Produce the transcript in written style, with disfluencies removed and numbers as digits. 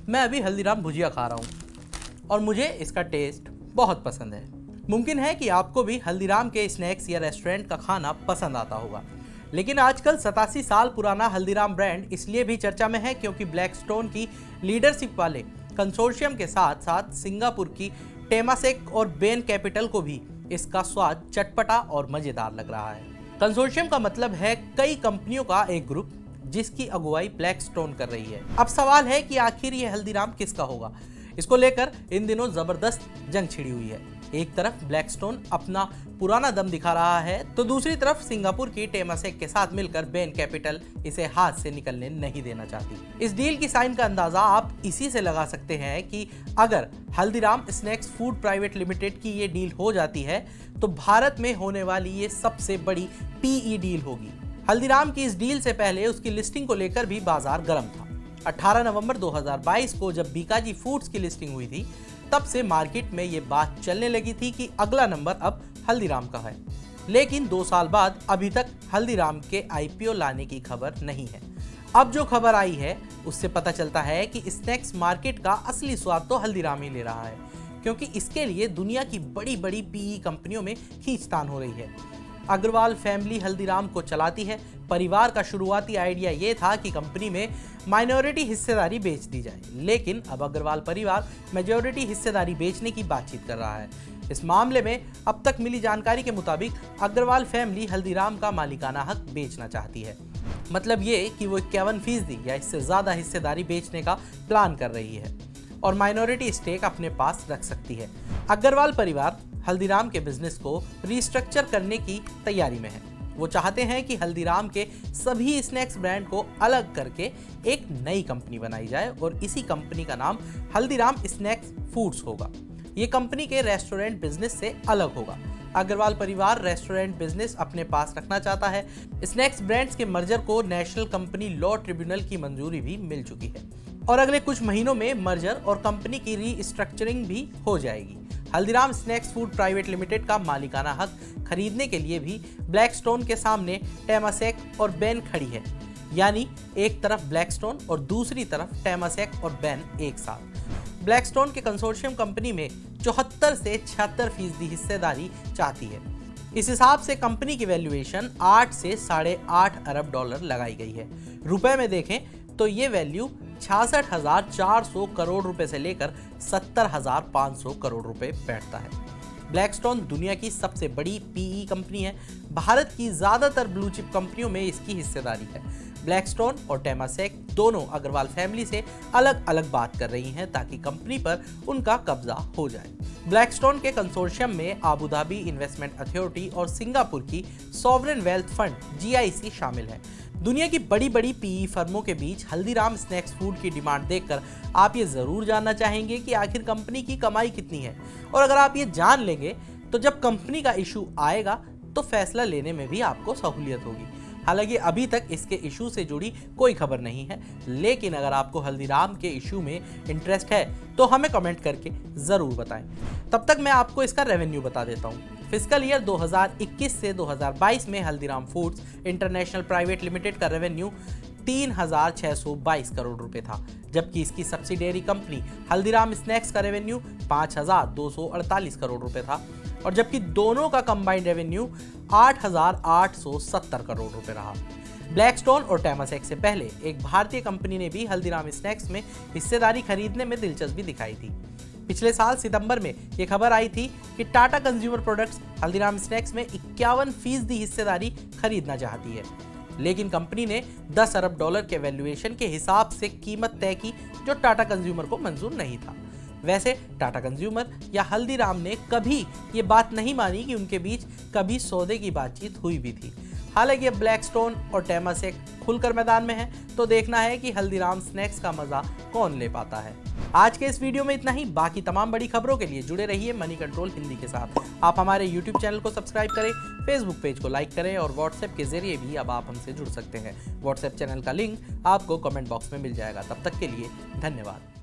मैं अभी हल्दीराम भुजिया खा रहा हूँ और मुझे इसका टेस्ट बहुत पसंद है। मुमकिन है कि आपको भी हल्दीराम के स्नैक्स या रेस्टोरेंट का खाना पसंद आता होगा, लेकिन आजकल 87 साल पुराना हल्दीराम ब्रांड इसलिए भी चर्चा में है क्योंकि ब्लैकस्टोन की लीडरशिप वाले कंसोर्शियम के साथ साथ सिंगापुर की टेमासेक और बेन कैपिटल को भी इसका स्वाद चटपटा और मजेदार लग रहा है। कंसोर्शियम का मतलब है कई कंपनियों का एक ग्रुप जिसकी अगुवाई ब्लैकस्टोन कर रही है। अब सवाल है कि आखिर ये हल्दीराम किसका होगा। इसको लेकर इन दिनों जबरदस्त जंग छिड़ी हुई है। एक तरफ ब्लैकस्टोन अपना पुराना दम दिखा रहा है तो दूसरी तरफ सिंगापुर की टेमासेक के साथ मिलकर बेन कैपिटल इसे हाथ से निकलने नहीं देना चाहती। इस डील की साइन का अंदाजा आप इसी से लगा सकते हैं कि अगर Haldiram snacks food private limited की ये डील हो जाती है तो भारत में होने वाली ये सबसे बड़ी पीई डील होगी। हल्दीराम की इस डील से पहले उसकी लिस्टिंग को लेकर भी बाजार गर्म था। 18 नवंबर 2022 को जब बीकाजी फूड्स की लिस्टिंग हुई थी तब से मार्केट में ये बात चलने लगी थी कि अगला नंबर अब हल्दीराम का है। लेकिन 2 साल बाद अभी तक हल्दीराम के आईपीओ लाने की खबर नहीं है। अब जो खबर आई है उससे पता चलता है कि स्नैक्स मार्केट का असली स्वाद तो हल्दीराम ही ले रहा है, क्योंकि इसके लिए दुनिया की बड़ी बड़ी पीई कंपनियों में खींचतान हो रही है। अग्रवाल फैमिली हल्दीराम को चलाती है। परिवार का शुरुआती आइडिया ये था कि कंपनी में माइनॉरिटी हिस्सेदारी बेच दी जाए, लेकिन अब अग्रवाल परिवार मेजॉरिटी हिस्सेदारी बेचने की बातचीत कर रहा है। इस मामले में अब तक मिली जानकारी के मुताबिक अग्रवाल फैमिली हल्दीराम का मालिकाना हक बेचना चाहती है। मतलब ये कि वो 51% या इससे ज्यादा हिस्सेदारी बेचने का प्लान कर रही है और माइनॉरिटी स्टेक अपने पास रख सकती है। अग्रवाल परिवार हल्दीराम के बिजनेस को रिस्ट्रक्चर करने की तैयारी में है। वो चाहते हैं कि हल्दीराम के सभी स्नैक्स ब्रांड को अलग करके एक नई कंपनी बनाई जाए और इसी कंपनी का नाम हल्दीराम स्नैक्स फूड्स होगा। ये कंपनी के रेस्टोरेंट बिजनेस से अलग होगा। अग्रवाल परिवार रेस्टोरेंट बिजनेस अपने पास रखना चाहता है। स्नैक्स ब्रांड्स के मर्जर को नेशनल कंपनी लॉ ट्रिब्यूनल की मंजूरी भी मिल चुकी है और अगले कुछ महीनों में मर्जर और कंपनी की रीस्ट्रक्चरिंग भी हो जाएगी। Haldiram snacks food private limited का मालिकाना हक खरीदने के लिए भी ब्लैकस्टोन के सामने टेमासेक और बेन खड़ी है, यानी एक तरफ ब्लैकस्टोन और दूसरी तरफ टेमासेक और बेन एक साथ। ब्लैकस्टोन के कंसोर्शियम कंपनी में 74 से 76% हिस्सेदारी चाहती है। इस हिसाब से कंपनी की वैल्यूएशन 8 से $8.5 अरब लगाई गई है। रुपए में देखें तो ये वैल्यू 66,400 करोड़ रुपए से लेकर 70,500 करोड़ रुपए बैठता है। ब्लैकस्टोन दुनिया की सबसे बड़ी पीई कंपनी है। भारत की ज्यादातर ब्लू चिप कंपनियों में इसकी हिस्सेदारी है। ब्लैकस्टोन और टेमासेक दोनों अग्रवाल फैमिली से अलग अलग बात कर रही हैं ताकि कंपनी पर उनका कब्जा हो जाए। ब्लैकस्टोन के कंसोर्शियम में आबू धाबी इन्वेस्टमेंट अथॉरिटी और सिंगापुर की सॉवरेन वेल्थ फंड GIC शामिल है। दुनिया की बड़ी बड़ी पीई फर्मों के बीच हल्दीराम स्नैक्स फूड की डिमांड देखकर आप ये जरूर जानना चाहेंगे कि आखिर कंपनी की कमाई कितनी है, और अगर आप ये जान लेंगे तो जब कंपनी का इशू आएगा तो फैसला लेने में भी आपको सहूलियत होगी। हालांकि अभी तक इसके इशू से जुड़ी कोई खबर नहीं है, लेकिन अगर आपको हल्दीराम के इशू में इंटरेस्ट है तो हमें कमेंट करके जरूर बताएं। तब तक मैं आपको इसका रेवेन्यू बता देता हूँ। फिस्कल ईयर 2021 से 2022 में Haldiram foods international private limited का रेवेन्यू 3,622 करोड़ रुपए था, जबकि इसकी सब्सिडियरी कंपनी हल्दीराम स्नैक्स का रेवेन्यू 5,248 करोड़ रुपए था, और जबकि दोनों का कंबाइंड रेवेन्यू 8,870 करोड़ रुपए रहा। ब्लैकस्टोन और टेमासेक से पहले एक भारतीय कंपनी ने भी हल्दीराम स्नैक्स में हिस्सेदारी खरीदने में दिलचस्पी दिखाई थी। पिछले साल सितंबर में यह खबर आई थी कि Tata consumer products Haldiram snacks में 51% हिस्सेदारी खरीदना चाहती है, लेकिन कंपनी ने $10 अरब के वैल्यूएशन के हिसाब से कीमत तय की जो टाटा कंज्यूमर को मंजूर नहीं था। वैसे टाटा कंज्यूमर या हल्दीराम ने कभी ये बात नहीं मानी कि उनके बीच कभी सौदे की बातचीत हुई भी थी। हालांकि अब ब्लैकस्टोन और टेमासेक खुलकर मैदान में है तो देखना है कि हल्दीराम स्नैक्स का मजा कौन ले पाता है। आज के इस वीडियो में इतना ही। बाकी तमाम बड़ी खबरों के लिए जुड़े रहिए मनी कंट्रोल हिंदी के साथ। आप हमारे YouTube चैनल को सब्सक्राइब करें, Facebook पेज को लाइक करें और WhatsApp के जरिए भी अब आप हमसे जुड़ सकते हैं। WhatsApp चैनल का लिंक आपको कमेंट बॉक्स में मिल जाएगा। तब तक के लिए धन्यवाद।